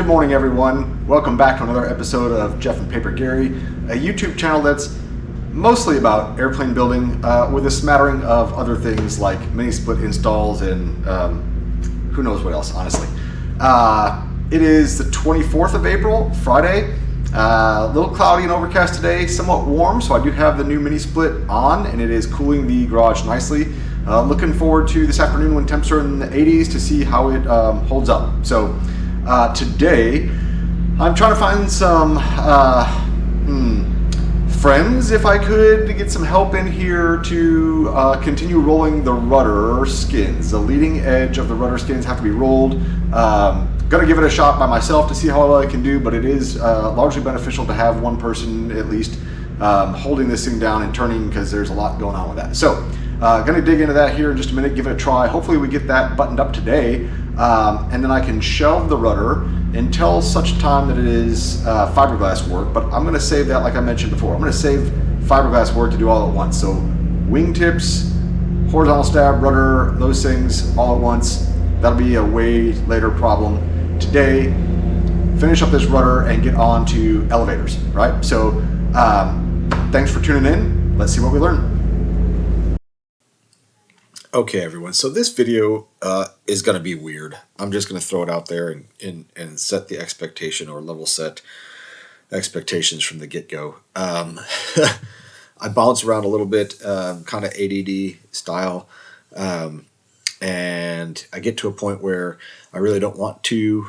morning, everyone. Welcome back to another episode of Jeff and Paper Gary, a YouTube channel that's mostly about airplane building with a smattering of other things like mini split installs and who knows what else, honestly. It is the 24th of April, Friday. A little cloudy and overcast today, somewhat warm, so I do have the new mini split on and it is cooling the garage nicely. Looking forward to this afternoon when temps are in the 80s to see how it holds up. So today I'm trying to find some friends, if I could, to get some help in here to continue rolling the rudder skins. The leading edge of the rudder skins have to be rolled. Gonna give it a shot by myself to see how well I can do, but it is largely beneficial to have one person at least holding this thing down and turning, because there's a lot going on with that. So gonna dig into that here in just a minute, give it a try. Hopefully we get that buttoned up today, and then I can shelve the rudder until such time that it is fiberglass work. But I'm gonna save that, like I mentioned before. I'm gonna save fiberglass work to do all at once. So wingtips, horizontal stab, rudder, those things all at once. That'll be a way later problem. Today, finish up this rudder and get on to elevators, right? So thanks for tuning in. Let's see what we learn. Okay, everyone, so this video is going to be weird. I'm just going to throw it out there and set the expectation, or level set expectations from the get-go. I bounce around a little bit, kind of ADD style, and I get to a point where I really don't want to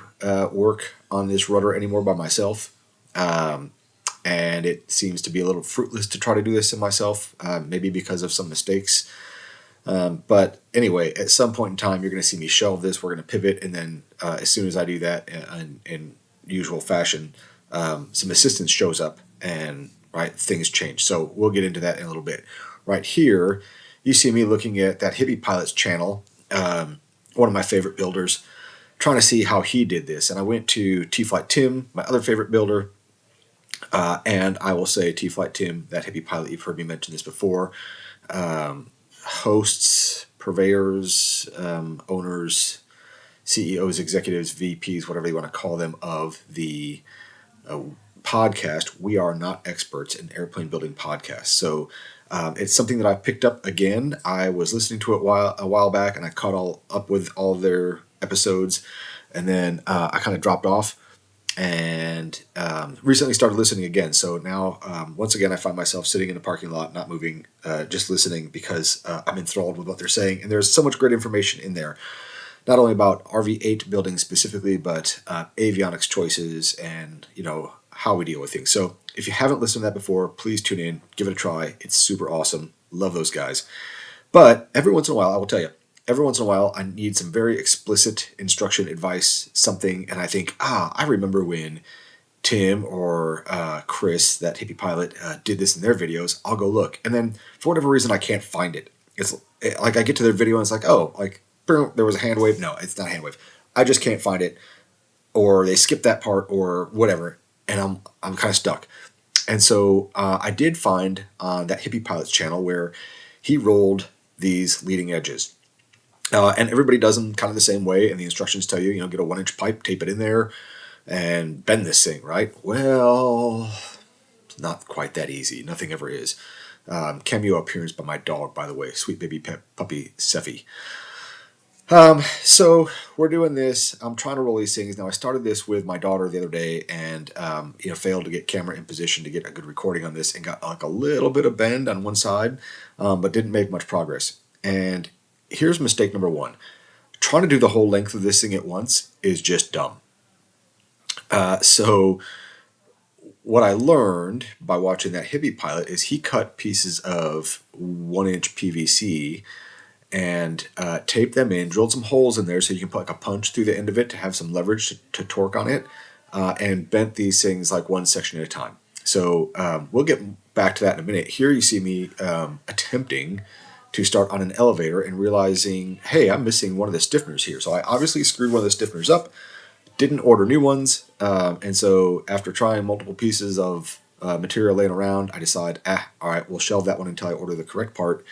work on this rudder anymore by myself, and it seems to be a little fruitless to try to do this in myself, maybe because of some mistakes. But anyway, at some point in time, you're going to see me shelve this. We're going to pivot, and then as soon as I do that in usual fashion, some assistance shows up, and things change. So we'll get into that in a little bit. Right here, you see me looking at that Hippie Pilot's channel, one of my favorite builders, trying to see how he did this. And I went to T-Flight Tim, my other favorite builder, and I will say T-Flight Tim, that Hippie Pilot, you've heard me mention this before, hosts, purveyors, owners, CEOs, executives, VPs, whatever you want to call them, of the podcast. We are not experts in airplane building podcasts. So it's something that I picked up again. I was listening to it a while back, and I caught up with all of their episodes, and then I kind of dropped off, and recently started listening again. So now, once again, I find myself sitting in a parking lot, not moving, just listening, because I'm enthralled with what they're saying. And there's so much great information in there, not only about Rv-8 building specifically, but avionics choices and, how we deal with things. So if you haven't listened to that before, please tune in, give it a try. It's super awesome. Love those guys. But every once in a while, I will tell you, every once in a while, I need some very explicit instruction, advice, something, and I think, I remember when Tim or Chris, that Hippie Pilot, did this in their videos. I'll go look. And then, for whatever reason, I can't find it. It's like I get to their video and it's like, there was a hand wave. No, it's not a hand wave. I just can't find it. Or they skip that part or whatever, and I'm kind of stuck. And so I did find on that Hippie Pilot's channel where he rolled these leading edges. And everybody does them kind of the same way, and the instructions tell you, get a 1-inch pipe, tape it in there, and bend this thing, right? Well, it's not quite that easy. Nothing ever is. Cameo appearance by my dog, by the way, sweet baby puppy Seffy. So we're doing this. I'm trying to roll these things. Now, I started this with my daughter the other day, and failed to get camera in position to get a good recording on this, and got like a little bit of bend on one side, but didn't make much progress. And here's mistake number one. Trying to do the whole length of this thing at once is just dumb. So what I learned by watching that Hippie Pilot is he cut pieces of 1-inch PVC and taped them in, drilled some holes in there so you can put like a punch through the end of it to have some leverage to torque on it, and bent these things like one section at a time. So we'll get back to that in a minute. Here you see me attempting to start on an elevator and realizing, hey, I'm missing one of the stiffeners here. So I obviously screwed one of the stiffeners up, didn't order new ones, and so after trying multiple pieces of material laying around, I decide, all right, we'll shelve that one until I order the correct part,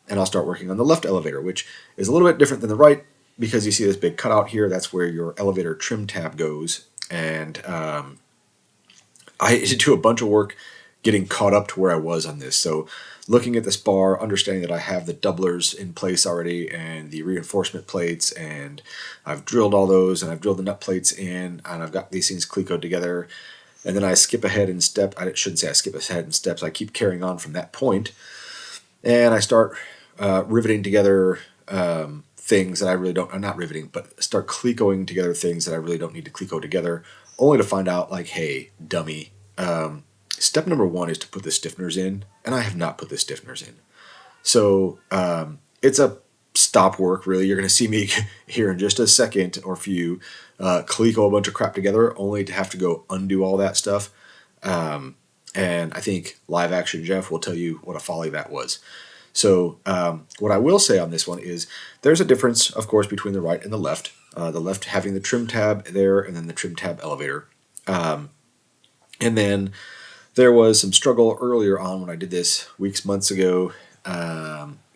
and I'll start working on the left elevator, which is a little bit different than the right, because you see this big cutout here. That's where your elevator trim tab goes. And I had to do a bunch of work getting caught up to where I was on this. So looking at this bar, understanding that I have the doublers in place already and the reinforcement plates, and I've drilled all those, and I've drilled the nut plates in, and I've got these things clecoed together. And then I skip ahead in step. I shouldn't say I skip ahead in steps. I keep carrying on from that point, and I start riveting together things that I really don't. Not riveting, but start clecoing together things that I really don't need to cleco together. Only to find out, like, hey, dummy. Step number one is to put the stiffeners in, and I have not put the stiffeners in. So it's a stop work, really. You're going to see me here in just a second or few cleco a bunch of crap together, only to have to go undo all that stuff. And I think Live Action Jeff will tell you what a folly that was. So what I will say on this one is there's a difference, of course, between the right and the left. The left having the trim tab there, and then the trim tab elevator. And then there was some struggle earlier on when I did this months ago,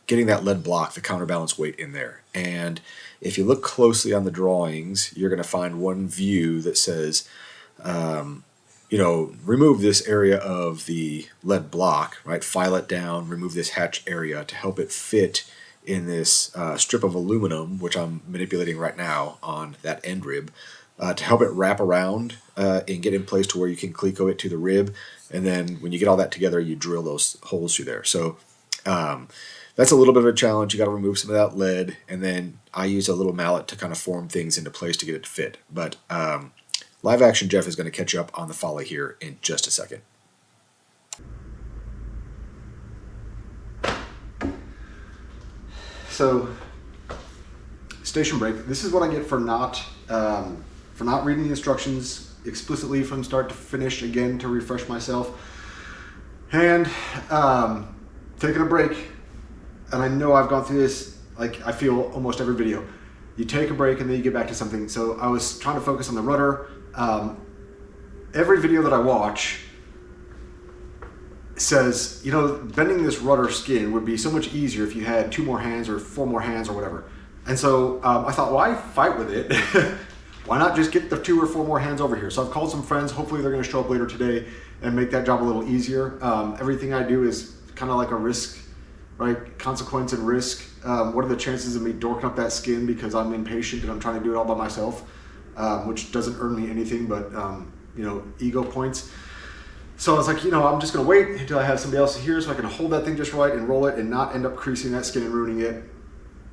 getting that lead block, the counterbalance weight in there. And if you look closely on the drawings, you're going to find one view that says, remove this area of the lead block, right? File it down, remove this hatch area to help it fit in this strip of aluminum, which I'm manipulating right now on that end rib, to help it wrap around and get in place to where you can cleco it to the rib. And then when you get all that together, you drill those holes through there. So that's a little bit of a challenge. You got to remove some of that lead, and then I use a little mallet to kind of form things into place to get it to fit. But Live Action Jeff is going to catch you up on the folly here in just a second. So, station break. This is what I get for not reading the instructions explicitly from start to finish again to refresh myself, and taking a break. And I know I've gone through this, like, I feel almost every video. You take a break and then you get back to something. So I was trying to focus on the rudder. Every video that I watch says, bending this rudder skin would be so much easier if you had 2 more hands or 4 more hands or whatever. And so I thought, why fight with it? Why not just get the 2 or 4 more hands over here? So I've called some friends. Hopefully they're going to show up later today and make that job a little easier. Everything I do is kind of like a risk, right? Consequence and risk. What are the chances of me dorking up that skin because I'm impatient and I'm trying to do it all by myself, which doesn't earn me anything but ego points. So I was like, I'm just going to wait until I have somebody else here so I can hold that thing just right and roll it and not end up creasing that skin and ruining it.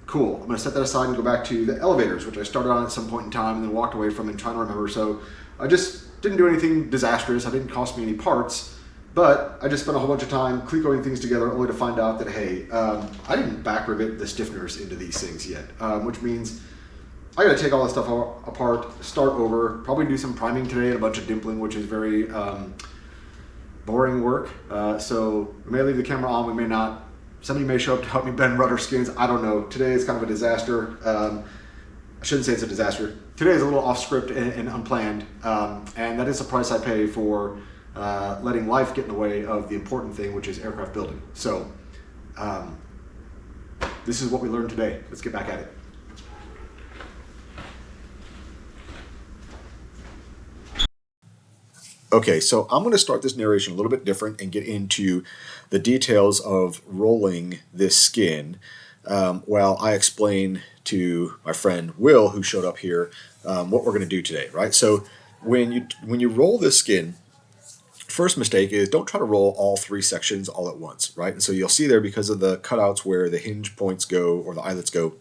Cool. I'm going to set that aside and go back to the elevators, which I started on at some point in time and then walked away from and trying to remember. So I just didn't do anything disastrous. It didn't cost me any parts, but I just spent a whole bunch of time clecoing things together only to find out that, hey, I didn't back rivet the stiffeners into these things yet, which means I got to take all this stuff apart, start over, probably do some priming today and a bunch of dimpling, which is very boring work. So we may leave the camera on, we may not. Somebody may show up to help me bend rudder skins. I don't know. Today is kind of a disaster. I shouldn't say it's a disaster. Today is a little off script and unplanned. And that is the price I pay for letting life get in the way of the important thing, which is aircraft building. So this is what we learned today. Let's get back at it. Okay, so I'm going to start this narration a little bit different and get into the details of rolling this skin while I explain to my friend Will, who showed up here, what we're going to do today, right? So when you roll this skin, first mistake is don't try to roll all 3 sections all at once, right? And so you'll see there, because of the cutouts where the hinge points go or the eyelets go,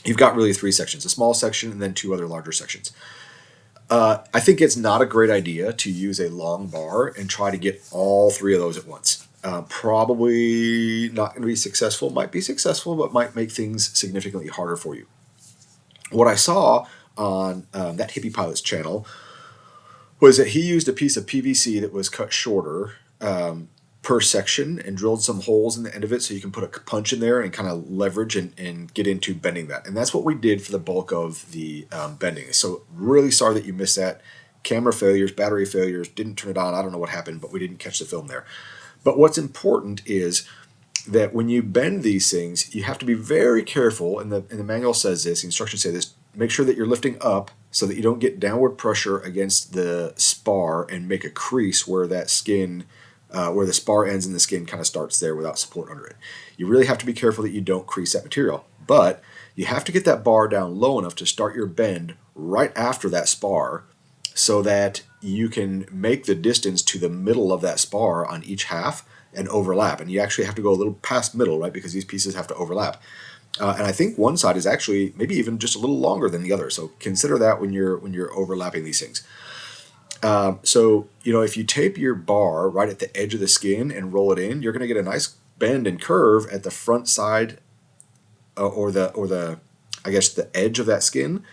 you've got really 3 sections, a small section and then 2 other larger sections. I think it's not a great idea to use a long bar and try to get all 3 of those at once. Probably not going to be successful, might be successful, but might make things significantly harder for you. What I saw on that Hippie Pilot's channel was that he used a piece of PVC that was cut shorter per section and drilled some holes in the end of it so you can put a punch in there and kind of leverage and get into bending that. And that's what we did for the bulk of the bending. So really sorry that you missed that. Camera failures, battery failures, didn't turn it on. I don't know what happened, but we didn't catch the film there. But what's important is that when you bend these things, you have to be very careful, and the manual says this, the instructions say this, make sure that you're lifting up so that you don't get downward pressure against the spar and make a crease where that skin, where the spar ends and the skin kind of starts there without support under it. You really have to be careful that you don't crease that material. But you have to get that bar down low enough to start your bend right after that spar so that you can make the distance to the middle of that spar on each half and overlap. And you actually have to go a little past middle, right, because these pieces have to overlap. And I think one side is actually maybe even just a little longer than the other. So consider that when you're overlapping these things. So, if you tape your bar right at the edge of the skin and roll it in, you're going to get a nice bend and curve at the front side, or the I guess the edge of that skin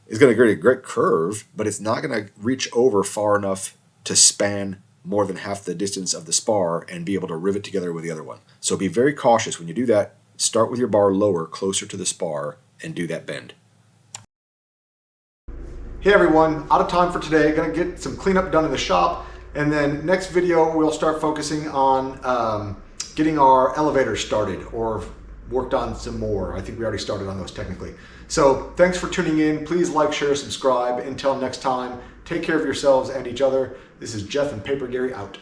is going to get a great curve, but it's not going to reach over far enough to span more than half the distance of the spar and be able to rivet together with the other one. So be very cautious when you do that. Start with your bar lower, closer to the spar, and do that bend. Hey everyone, out of time for today. Gonna get some cleanup done in the shop, and then next video we'll start focusing on getting our elevators started, or worked on some more. I think we already started on those technically. So thanks for tuning in. Please like, share, subscribe. Until next time, take care of yourselves and each other. This is Jeff and Paper Gary out.